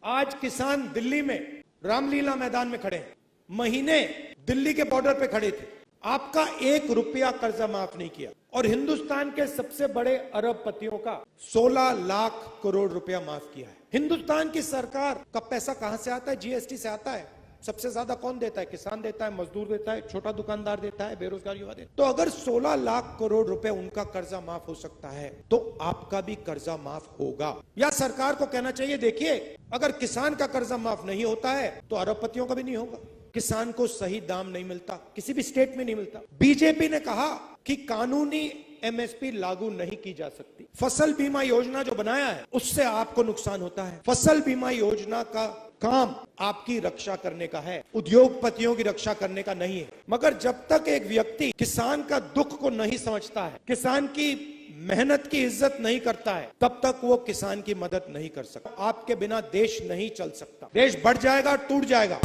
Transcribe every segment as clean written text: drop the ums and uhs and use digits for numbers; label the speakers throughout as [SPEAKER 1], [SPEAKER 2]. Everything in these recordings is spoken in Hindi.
[SPEAKER 1] आज किसान दिल्ली में रामलीला मैदान में खड़े हैं, महीने दिल्ली के बॉर्डर पे खड़े थे, आपका 1 रुपया कर्जा माफ नहीं किया और हिंदुस्तान के सबसे बड़े अरबपतियों का 16 लाख करोड़ रुपया माफ किया है। हिंदुस्तान की सरकार का पैसा कहां से आता है? जीएसटी से आता है। सबसे ज्यादा कौन देता है? किसान देता है, मजदूर देता है, छोटा दुकानदार देता है, बेरोजगार युवा देता है। तो अगर 16 लाख करोड़ रुपए उनका कर्जा माफ हो सकता है तो आपका भी कर्जा माफ होगा। या सरकार को कहना चाहिए, देखिए अगर किसान का कर्जा माफ नहीं होता है तो अरबपतियों का भी नहीं होगा। किसान को सही दाम नहीं मिलता, किसी भी स्टेट में नहीं मिलता। बीजेपी ने कहा कि कानूनी एमएसपी लागू नहीं की जा सकती। फसल बीमा योजना जो बनाया है उससे आपको नुकसान होता है। फसल बीमा योजना का काम आपकी रक्षा करने का है, उद्योगपतियों की रक्षा करने का नहीं है। मगर जब तक एक व्यक्ति किसान का दुख को नहीं समझता है, किसान की मेहनत की इज्जत नहीं करता है, तब तक वो किसान की मदद नहीं कर सकता। आपके बिना देश नहीं चल सकता। देश बढ़ जाएगा, टूट जाएगा।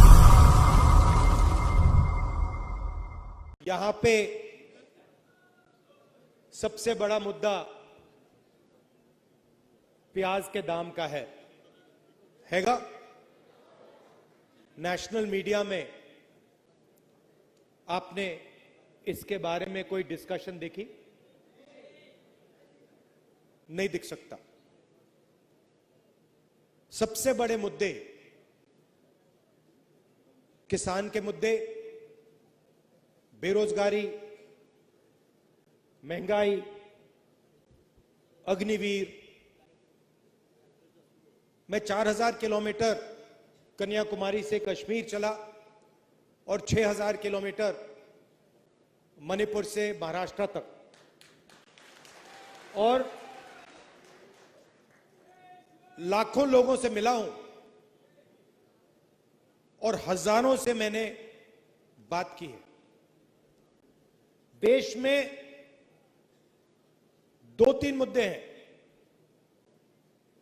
[SPEAKER 1] यहां पे सबसे बड़ा मुद्दा प्याज के दाम का हैगा। नेशनल मीडिया में आपने इसके बारे में कोई डिस्कशन देखी? नहीं दिख सकता। सबसे बड़े मुद्दे किसान के मुद्दे, बेरोजगारी, महंगाई, अग्निवीर। मैं 4000 किलोमीटर कन्याकुमारी से कश्मीर चला और 6000 किलोमीटर मणिपुर से महाराष्ट्र तक, और लाखों लोगों से मिला हूं और हजारों से मैंने बात की है। देश में 2-3 मुद्दे हैं।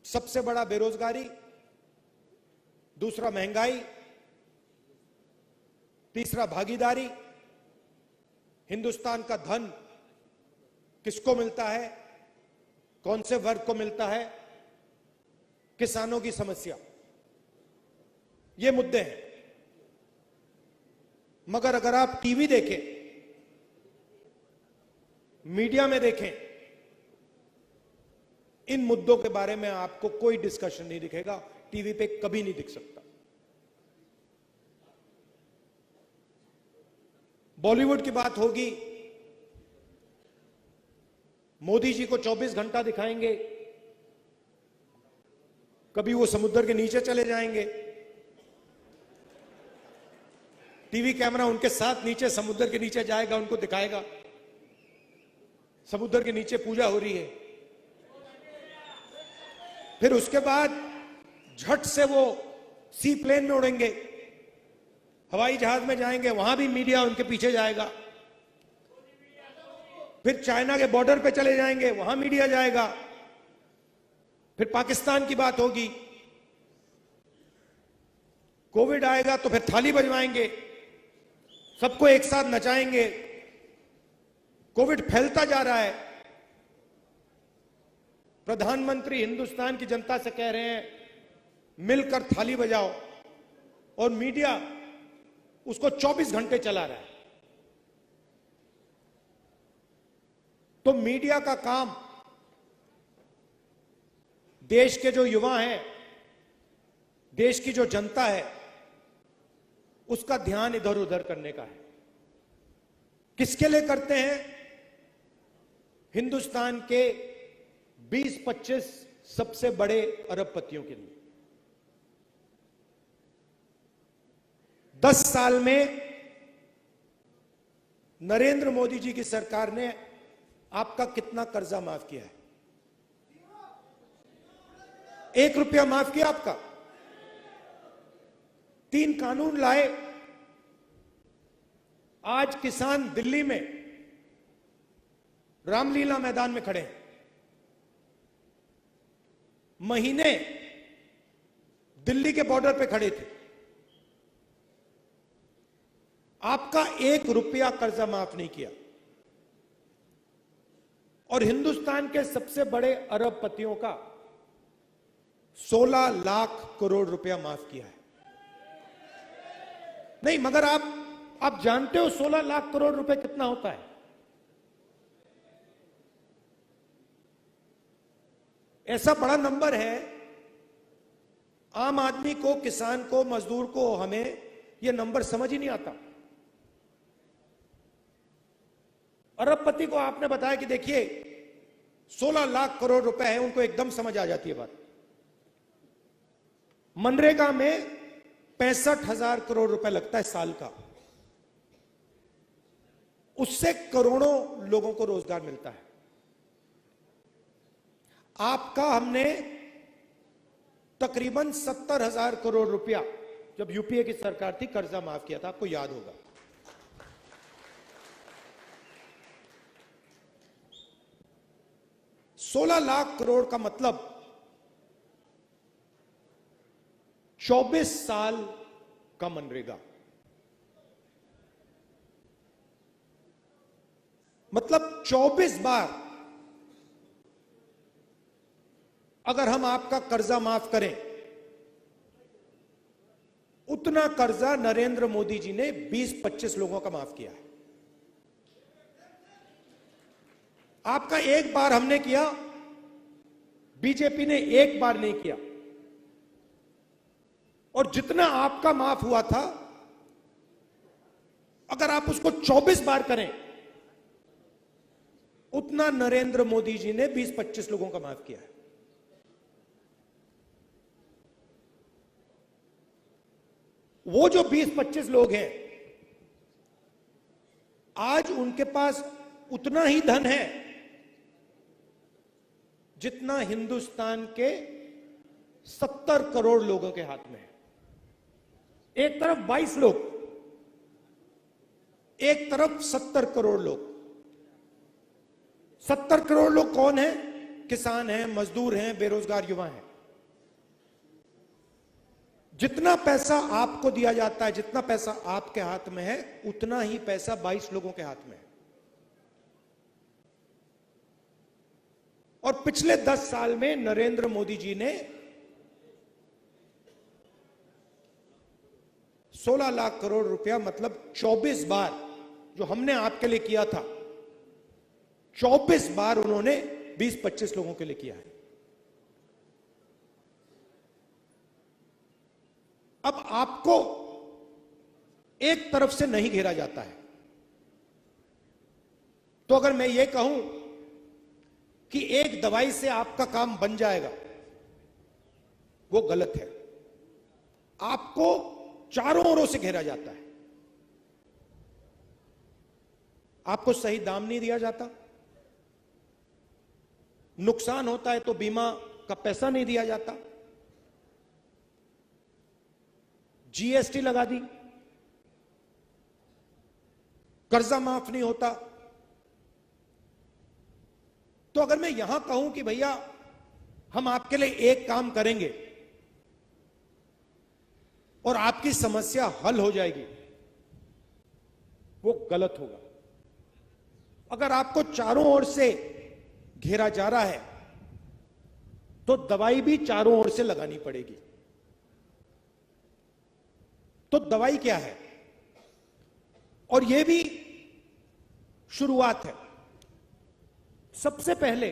[SPEAKER 1] सबसे बड़ा बेरोजगारी, दूसरा महंगाई, तीसरा भागीदारी। हिंदुस्तान का धन किसको मिलता है, कौन से वर्ग को मिलता है, किसानों की समस्या, ये मुद्दे हैं। मगर अगर आप टीवी देखें, मीडिया में देखें, इन मुद्दों के बारे में आपको कोई डिस्कशन नहीं दिखेगा। टीवी पे कभी नहीं दिख सकता। बॉलीवुड की बात होगी, मोदी जी को 24 घंटा दिखाएंगे, कभी वो समुद्र के नीचे चले जाएंगे, टीवी कैमरा उनके साथ नीचे समुद्र के नीचे जाएगा, उनको दिखाएगा समुद्र के नीचे पूजा हो रही है। फिर उसके बाद झट से वो सी प्लेन में उड़ेंगे, हवाई जहाज में जाएंगे, वहां भी मीडिया उनके पीछे जाएगा। फिर चाइना के बॉर्डर पे चले जाएंगे, वहां मीडिया जाएगा। फिर पाकिस्तान की बात होगी, कोविड आएगा तो फिर थाली बजवाएंगे, सबको एक साथ नचाएंगे। कोविड फैलता जा रहा है। प्रधानमंत्री हिंदुस्तान की जनता से कह रहे हैं मिलकर थाली बजाओ, और मीडिया उसको 24 घंटे चला रहा है। तो मीडिया का काम देश के जो युवा हैं, देश की जो जनता है, उसका ध्यान इधर उधर करने का है। किसके लिए करते हैं? हिंदुस्तान के 20-25 सबसे बड़े अरबपतियों के लिए। 10 साल में नरेंद्र मोदी जी की सरकार ने आपका कितना कर्जा माफ किया है? 1 रुपया माफ किया आपका? 3 कानून लाए। आज किसान दिल्ली में रामलीला मैदान में खड़े हैं, महीने दिल्ली के बॉर्डर पे खड़े थे। आपका 1 रुपया कर्जा माफ नहीं किया और हिंदुस्तान के सबसे बड़े अरबपतियों का 16 लाख करोड़ रुपया माफ किया है। नहीं, मगर आप जानते हो 16 लाख करोड़ रुपए कितना होता है? ऐसा बड़ा नंबर है, आम आदमी को, किसान को, मजदूर को, हमें यह नंबर समझ ही नहीं आता। अरबपति को आपने बताया कि देखिए 16 लाख करोड़ रुपए है, उनको एकदम समझ आ जाती है बात। मनरेगा में 65,000 करोड़ रुपए लगता है साल का, उससे करोड़ों लोगों को रोजगार मिलता है। आपका हमने तकरीबन 70,000 करोड़ रुपया जब यूपीए की सरकार थी कर्जा माफ किया था, आपको याद होगा। ₹16 लाख करोड़ का मतलब 24 साल का मनरेगा, मतलब 24 बार अगर हम आपका कर्जा माफ करें, उतना कर्जा नरेंद्र मोदी जी ने 20-25 लोगों का माफ किया है। आपका एक बार हमने किया, बीजेपी ने एक बार नहीं किया। और जितना आपका माफ हुआ था, अगर आप उसको 24 बार करें, उतना नरेंद्र मोदी जी ने 20-25 लोगों का माफ किया है। वो जो 20-25 लोग हैं, आज उनके पास उतना ही धन है जितना हिंदुस्तान के 70 करोड़ लोगों के हाथ में है। एक तरफ 22 लोग, एक तरफ 70 करोड़ लोग। 70 करोड़ लोग कौन हैं? किसान हैं, मजदूर हैं, बेरोजगार युवा हैं। जितना पैसा आपको दिया जाता है, जितना पैसा आपके हाथ में है, उतना ही पैसा 22 लोगों के हाथ में है। और पिछले 10 साल में नरेंद्र मोदी जी ने 16 लाख करोड़ रुपया, मतलब 24 बार जो हमने आपके लिए किया था, 24 बार उन्होंने 20-25 लोगों के लिए किया है। अब आपको एक तरफ से नहीं घेरा जाता है। तो अगर मैं ये कहूं कि एक दवाई से आपका काम बन जाएगा, वो गलत है। आपको चारों ओरों से घेरा जाता है। आपको सही दाम नहीं दिया जाता, नुकसान होता है तो बीमा का पैसा नहीं दिया जाता, जीएसटी लगा दी, कर्जा माफ नहीं होता। तो अगर मैं यहां कहूं कि भैया हम आपके लिए एक काम करेंगे और आपकी समस्या हल हो जाएगी, वो गलत होगा। अगर आपको चारों ओर से घेरा जा रहा है तो दवाई भी चारों ओर से लगानी पड़ेगी। तो दवाई क्या है? और यह भी शुरुआत है। सबसे पहले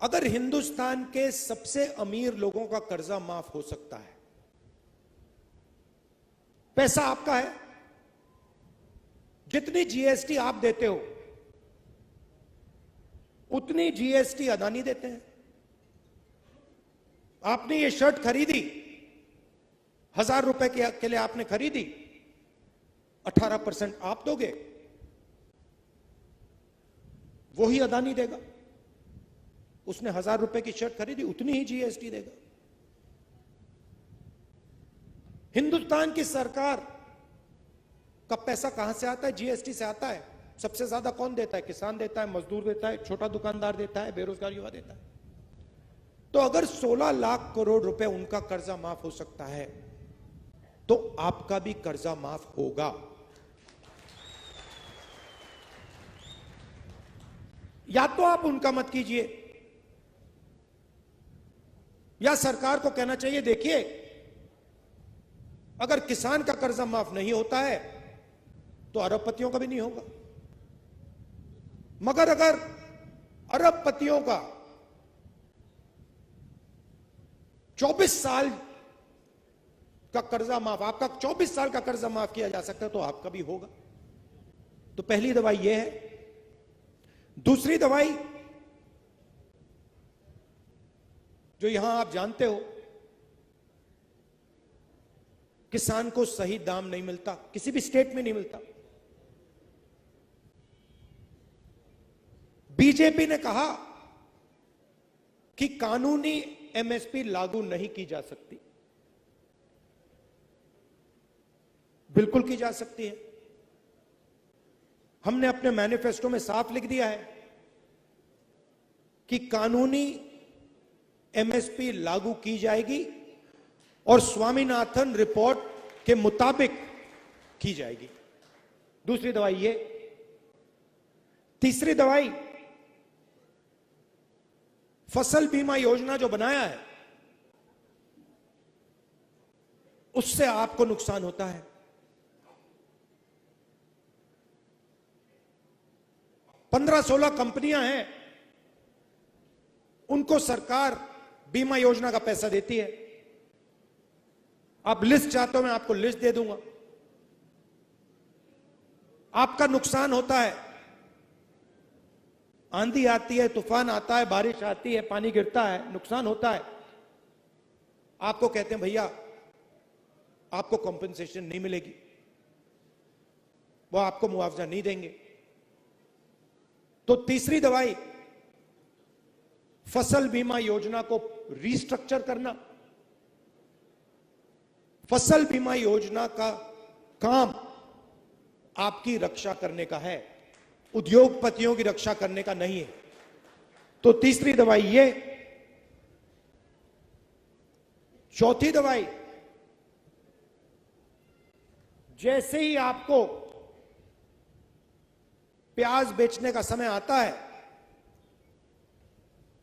[SPEAKER 1] अगर हिंदुस्तान के सबसे अमीर लोगों का कर्जा माफ हो सकता है, पैसा आपका है, जितनी जीएसटी आप देते हो उतनी जीएसटी अदानी देते हैं। आपने ये शर्ट खरीदी, 1000 रुपए के लिए आपने खरीदी, 18% आप दोगे, वो ही अदानी देगा। उसने 1000 रुपए की शर्ट खरीदी, उतनी ही जीएसटी देगा। हिंदुस्तान की सरकार का पैसा कहां से आता है? जीएसटी से आता है। सबसे ज्यादा कौन देता है? किसान देता है, मजदूर देता है, छोटा दुकानदार देता है, बेरोजगार युवा देता है। तो अगर 16 लाख करोड़ रुपए उनका कर्जा माफ हो सकता है, तो आपका भी कर्जा माफ होगा। या तो आप उनका मत कीजिए, या सरकार को कहना चाहिए, देखिए अगर किसान का कर्जा माफ नहीं होता है तो अरबपतियों का भी नहीं होगा, मगर अगर अरबपतियों का 24 साल का कर्जा माफ, आपका 24 साल का कर्जा माफ किया जा सकता है, तो आपका भी होगा। तो पहली दवाई यह है। दूसरी दवाई जो यहां आप जानते हो, किसान को सही दाम नहीं मिलता, किसी भी स्टेट में नहीं मिलता। बीजेपी ने कहा कि कानूनी एमएसपी लागू नहीं की जा सकती। बिल्कुल की जा सकती है। हमने अपने मैनिफेस्टो में साफ लिख दिया है कि कानूनी एमएसपी लागू की जाएगी और स्वामीनाथन रिपोर्ट के मुताबिक की जाएगी। दूसरी दवाई ये। तीसरी दवाई, फसल बीमा योजना जो बनाया है उससे आपको नुकसान होता है। 15-16 कंपनियां हैं, उनको सरकार बीमा योजना का पैसा देती है। आप लिस्ट चाहते हो, मैं आपको लिस्ट दे दूंगा। आपका नुकसान होता है, आंधी आती है, तूफान आता है, बारिश आती है, पानी गिरता है, नुकसान होता है। आपको कहते हैं भैया आपको कॉम्पेंसेशन नहीं मिलेगी, वो आपको मुआवजा नहीं देंगे। तो तीसरी दवाई, फसल बीमा योजना को रीस्ट्रक्चर करना। फसल बीमा योजना का काम आपकी रक्षा करने का है, उद्योगपतियों की रक्षा करने का नहीं है। तो तीसरी दवाई ये। चौथी दवाई, जैसे ही आपको प्याज बेचने का समय आता है,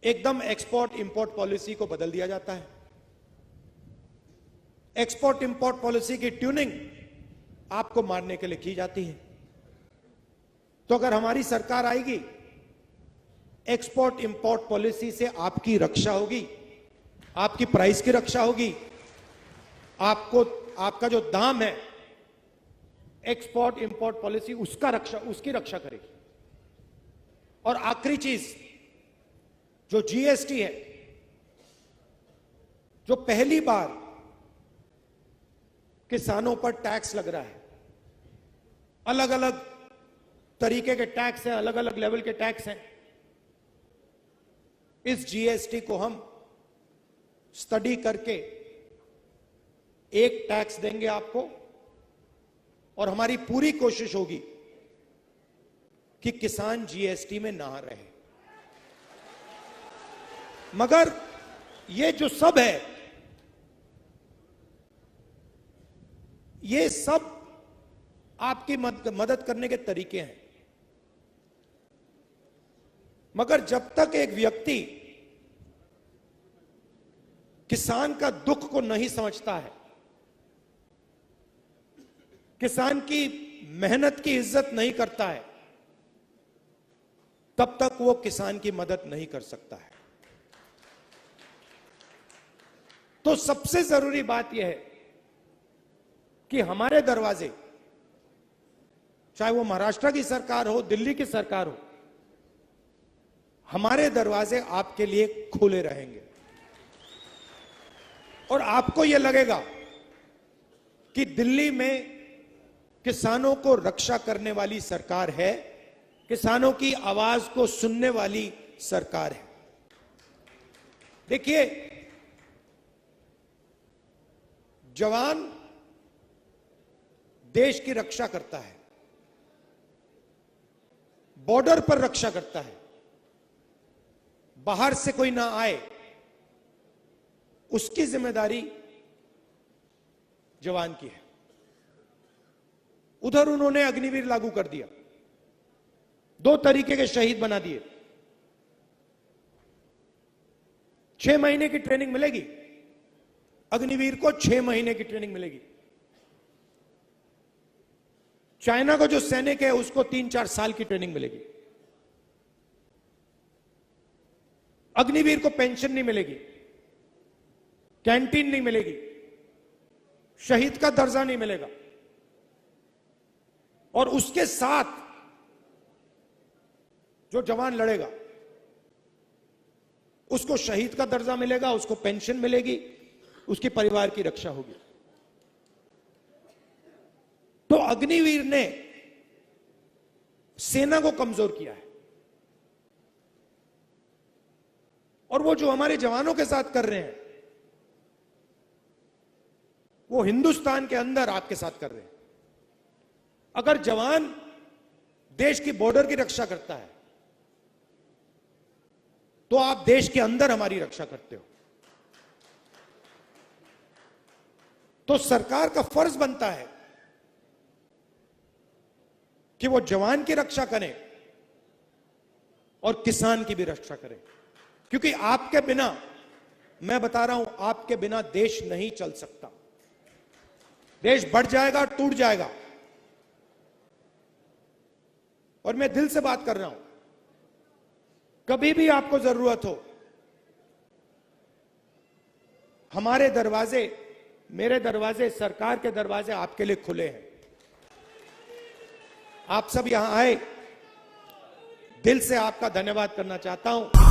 [SPEAKER 1] एकदम एक्सपोर्ट इंपोर्ट पॉलिसी को बदल दिया जाता है। एक्सपोर्ट इंपोर्ट पॉलिसी की ट्यूनिंग आपको मारने के लिए की जाती है। तो अगर हमारी सरकार आएगी, एक्सपोर्ट इंपोर्ट पॉलिसी से आपकी रक्षा होगी, आपकी प्राइस की रक्षा होगी, आपको आपका जो दाम है, एक्सपोर्ट इंपोर्ट पॉलिसी उसकी रक्षा करेगी। और आखिरी चीज जो जीएसटी है, जो पहली बार किसानों पर टैक्स लग रहा है, अलग अलग तरीके के टैक्स हैं, अलग अलग लेवल के टैक्स हैं। इस जीएसटी को हम स्टडी करके एक टैक्स देंगे आपको, और हमारी पूरी कोशिश होगी कि किसान जीएसटी में ना रहे। मगर ये जो सब है, ये सब आपकी मदद करने के तरीके हैं। मगर जब तक एक व्यक्ति किसान का दुख को नहीं समझता है, किसान की मेहनत की इज्जत नहीं करता है, तब तक वो किसान की मदद नहीं कर सकता है। तो सबसे जरूरी बात यह है कि हमारे दरवाजे, चाहे वो महाराष्ट्र की सरकार हो, दिल्ली की सरकार हो, हमारे दरवाजे आपके लिए खुले रहेंगे। और आपको यह लगेगा कि दिल्ली में किसानों को रक्षा करने वाली सरकार है, किसानों की आवाज को सुनने वाली सरकार है। देखिए, जवान देश की रक्षा करता है, बॉर्डर पर रक्षा करता है, बाहर से कोई ना आए, उसकी जिम्मेदारी जवान की है। उधर उन्होंने अग्निवीर लागू कर दिया, 2 तरीके के शहीद बना दिए। 6 महीने की ट्रेनिंग मिलेगी अग्निवीर को, 6 महीने की ट्रेनिंग मिलेगी। चाइना को जो सैनिक है उसको 3-4 साल की ट्रेनिंग मिलेगी। अग्निवीर को पेंशन नहीं मिलेगी, कैंटीन नहीं मिलेगी, शहीद का दर्जा नहीं मिलेगा, और उसके साथ जो जवान लड़ेगा उसको शहीद का दर्जा मिलेगा, उसको पेंशन मिलेगी, उसके परिवार की रक्षा होगी। तो अग्निवीर ने सेना को कमजोर किया है, और वो जो हमारे जवानों के साथ कर रहे हैं वो हिंदुस्तान के अंदर आपके साथ कर रहे हैं। अगर जवान देश की बॉर्डर की रक्षा करता है तो आप देश के अंदर हमारी रक्षा करते हो। तो सरकार का फर्ज बनता है कि वो जवान की रक्षा करें और किसान की भी रक्षा करें, क्योंकि आपके बिना, मैं बता रहा हूं, आपके बिना देश नहीं चल सकता। देश बढ़ जाएगा, टूट जाएगा। और मैं दिल से बात कर रहा हूं, कभी भी आपको जरूरत हो, हमारे दरवाजे, मेरे दरवाजे, सरकार के दरवाजे आपके लिए खुले हैं। आप सब यहां आए, दिल से आपका धन्यवाद करना चाहता हूं।